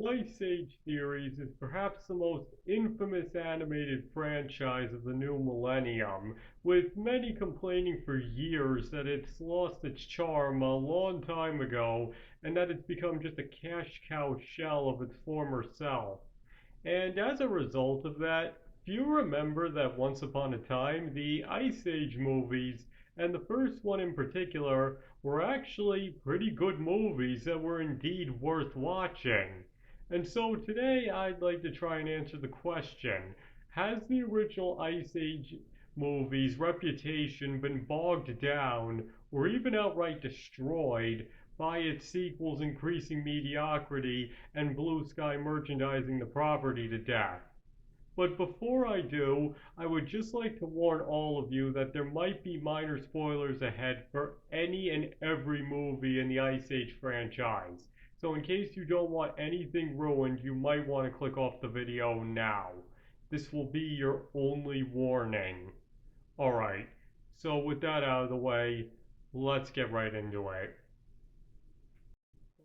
Ice Age series is perhaps the most infamous animated franchise of the new millennium, with many complaining for years that it's lost its charm a long time ago and that it's become just a cash cow shell of its former self. And as a result of that, few remember that once upon a time the Ice Age movies, and the first one in particular, were actually pretty good movies that were indeed worth watching. And so today I'd like to try and answer the question: has the original Ice Age movies' reputation been bogged down or even outright destroyed by its sequels' increasing mediocrity and Blue Sky merchandising the property to death? But before I do, I would just like to warn all of you that there might be minor spoilers ahead for any and every movie in the Ice Age franchise. So in case you don't want anything ruined, you might want to click off the video now. This will be your only warning. Alright, so with that out of the way, let's get right into it.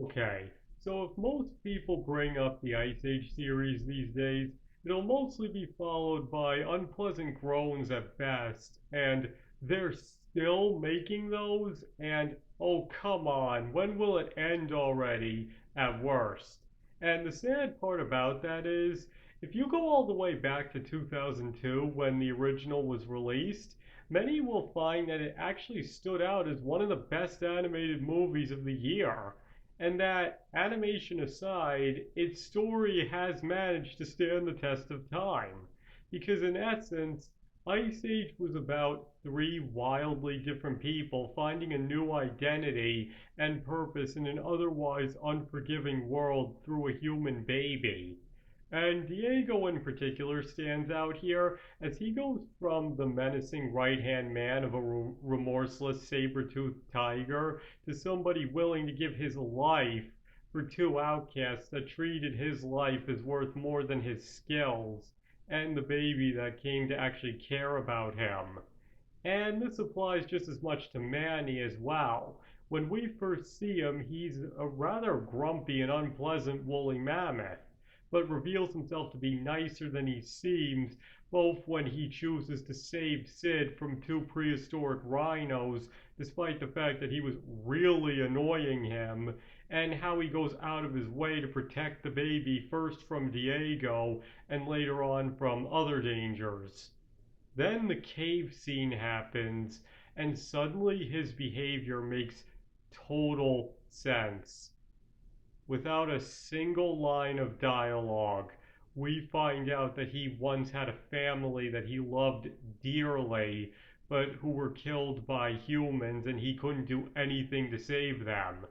Okay, so if most people bring up the Ice Age series these days, it'll mostly be followed by unpleasant groans at best, and they're still making those, and oh come on, when will it end already at worst? And the sad part about that is, if you go all the way back to 2002 when the original was released, many will find that it actually stood out as one of the best animated movies of the year, and that, animation aside, its story has managed to stand the test of time. Because in essence, Ice Age was about three wildly different people finding a new identity and purpose in an otherwise unforgiving world through a human baby. And Diego in particular stands out here as he goes from the menacing right hand man of a remorseless saber toothed tiger to somebody willing to give his life for two outcasts that treated his life as worth more than his skills and the baby that came to actually care about him. And this applies just as much to Manny as well. When we first see him, he's a rather grumpy and unpleasant woolly mammoth, but reveals himself to be nicer than he seems, both when he chooses to save Sid from two prehistoric rhinos, despite the fact that he was really annoying him, and how he goes out of his way to protect the baby first from Diego and later on from other dangers. Then the cave scene happens, and suddenly his behavior makes total sense. Without a single line of dialogue, we find out that he once had a family that he loved dearly, but who were killed by humans and he couldn't do anything to save them.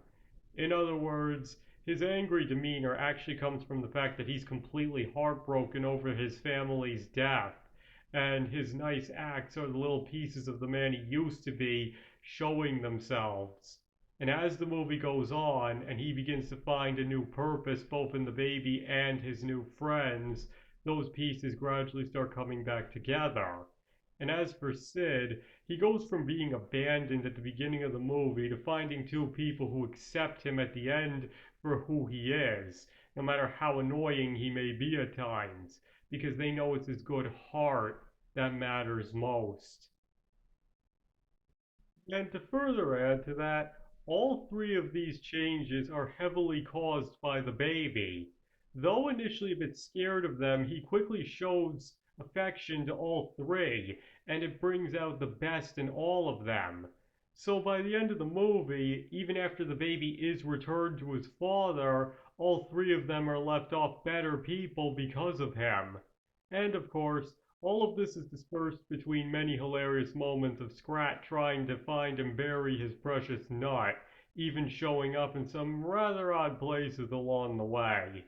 In other words, his angry demeanor actually comes from the fact that he's completely heartbroken over his family's death, and his nice acts are the little pieces of the man he used to be showing themselves. And as the movie goes on and he begins to find a new purpose both in the baby and his new friends, those pieces gradually start coming back together. And as for Sid, he goes from being abandoned at the beginning of the movie to finding two people who accept him at the end for who he is, no matter how annoying he may be at times, because they know it's his good heart that matters most. And to further add to that, all three of these changes are heavily caused by the baby. Though initially a bit scared of them, he quickly shows affection to all three, and it brings out the best in all of them. So by the end of the movie, even after the baby is returned to his father, all three of them are left off better people because of him. And of course, all of this is dispersed between many hilarious moments of Scrat trying to find and bury his precious nut, even showing up in some rather odd places along the way.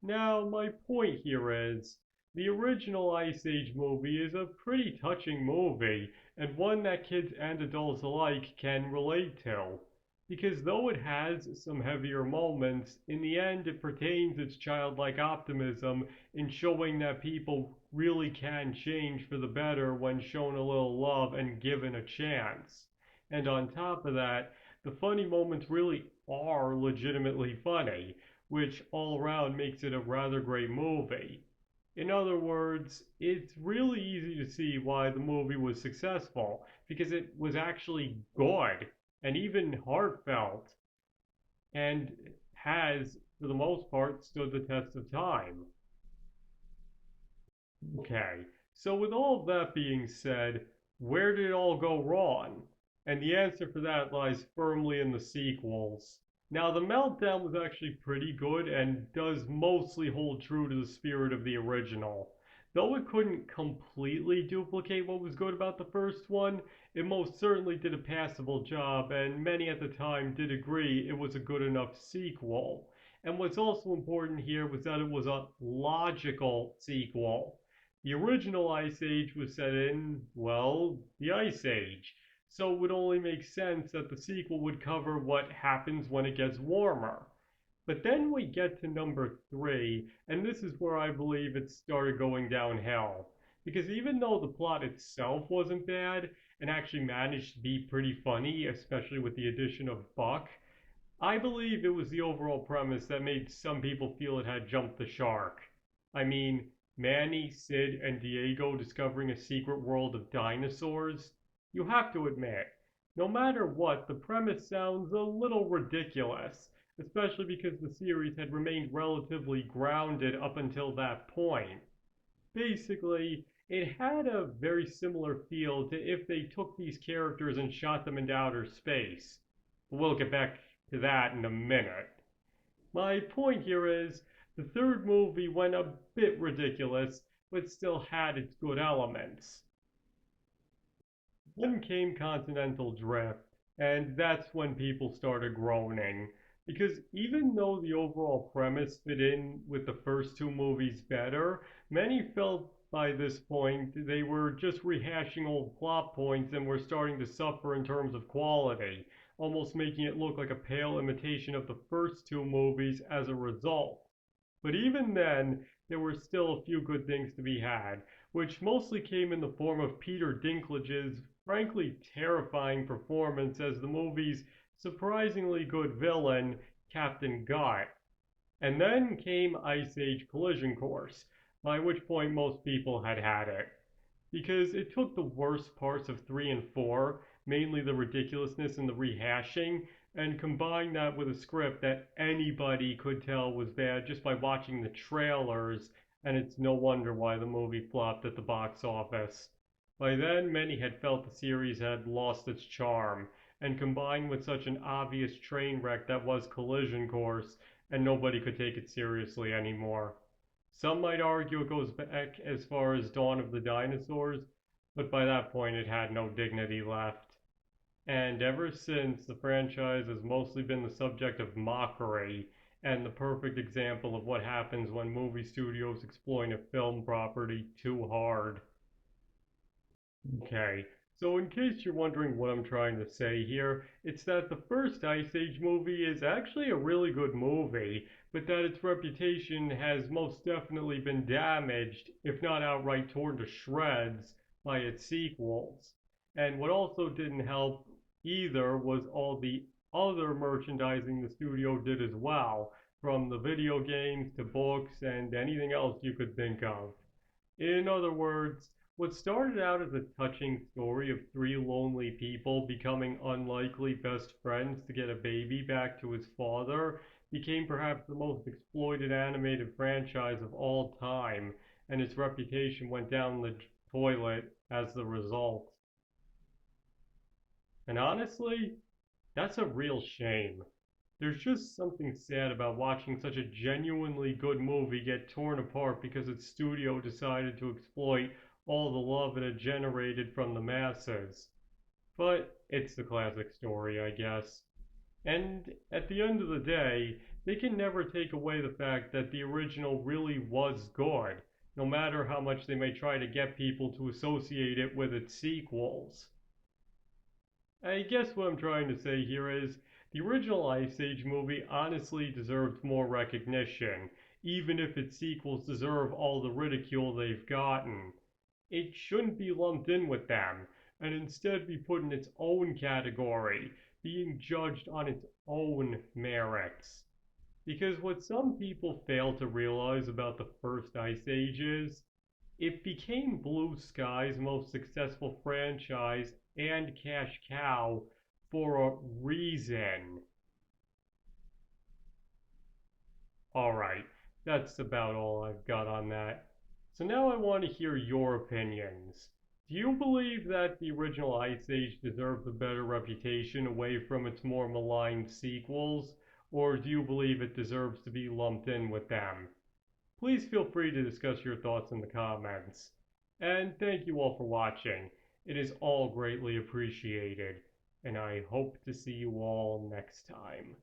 Now, my point here is, the original Ice Age movie is a pretty touching movie, and one that kids and adults alike can relate to. Because though it has some heavier moments, in the end it pertains its childlike optimism in showing that people really can change for the better when shown a little love and given a chance. And on top of that, the funny moments really are legitimately funny, which all around makes it a rather great movie. In other words, it's really easy to see why the movie was successful because it was actually good and even heartfelt and has, for the most part, stood the test of time. Okay, so with all of that being said, where did it all go wrong? And the answer for that lies firmly in the sequels. Now, The Meltdown was actually pretty good and does mostly hold true to the spirit of the original. Though it couldn't completely duplicate what was good about the first one, it most certainly did a passable job, and many at the time did agree it was a good enough sequel. And what's also important here was that it was a logical sequel. The original Ice Age was set in, well, the Ice Age, so it would only make sense that the sequel would cover what happens when it gets warmer. But then we get to number three, and this is where I believe it started going downhill. Because even though the plot itself wasn't bad, and actually managed to be pretty funny, especially with the addition of Buck, I believe it was the overall premise that made some people feel it had jumped the shark. I mean, Manny, Sid, and Diego discovering a secret world of dinosaurs? You have to admit, no matter what, the premise sounds a little ridiculous, especially because the series had remained relatively grounded up until that point. Basically, it had a very similar feel to if they took these characters and shot them into outer space. We'll get back to that in a minute. My point here is the third movie went a bit ridiculous, but still had its good elements. Then came Continental Drift, and that's when people started groaning. Because even though the overall premise fit in with the first two movies better, many felt by this point they were just rehashing old plot points and were starting to suffer in terms of quality, almost making it look like a pale imitation of the first two movies as a result. But even then, there were still a few good things to be had, which mostly came in the form of Peter Dinklage's frankly terrifying performance as the movie's surprisingly good villain, Captain Gut. And then came Ice Age Collision Course, by which point most people had had it. Because it took the worst parts of 3 and 4, mainly the ridiculousness and the rehashing, and combined that with a script that anybody could tell was bad just by watching the trailers, and it's no wonder why the movie flopped at the box office. By then, many had felt the series had lost its charm, and combined with such an obvious train wreck that was Collision Course, and nobody could take it seriously anymore. Some might argue it goes back as far as Dawn of the Dinosaurs, but by that point it had no dignity left. And ever since, the franchise has mostly been the subject of mockery and the perfect example of what happens when movie studios exploit a film property too hard. Okay, so in case you're wondering what I'm trying to say here, it's that the first Ice Age movie is actually a really good movie, but that its reputation has most definitely been damaged, if not outright torn to shreds, by its sequels. And what also didn't help either was all the other merchandising the studio did as well, from the video games to books and anything else you could think of. In other words, what started out as a touching story of three lonely people becoming unlikely best friends to get a baby back to his father became perhaps the most exploited animated franchise of all time, and its reputation went down the toilet as the result. And honestly, that's a real shame. There's just something sad about watching such a genuinely good movie get torn apart because its studio decided to exploit all the love it had generated from the masses. But it's the classic story, I guess. And at the end of the day, they can never take away the fact that the original really was good, no matter how much they may try to get people to associate it with its sequels. I guess what I'm trying to say here is the original Ice Age movie honestly deserves more recognition, even if its sequels deserve all the ridicule they've gotten. It shouldn't be lumped in with them, and instead be put in its own category, being judged on its own merits. Because what some people fail to realize about the first Ice Age is it became Blue Sky's most successful franchise and cash cow for a reason. Alright, that's about all I've got on that. So now I want to hear your opinions. Do you believe that the original Ice Age deserves a better reputation away from its more maligned sequels, or do you believe it deserves to be lumped in with them? Please feel free to discuss your thoughts in the comments. And thank you all for watching. It is all greatly appreciated, and I hope to see you all next time.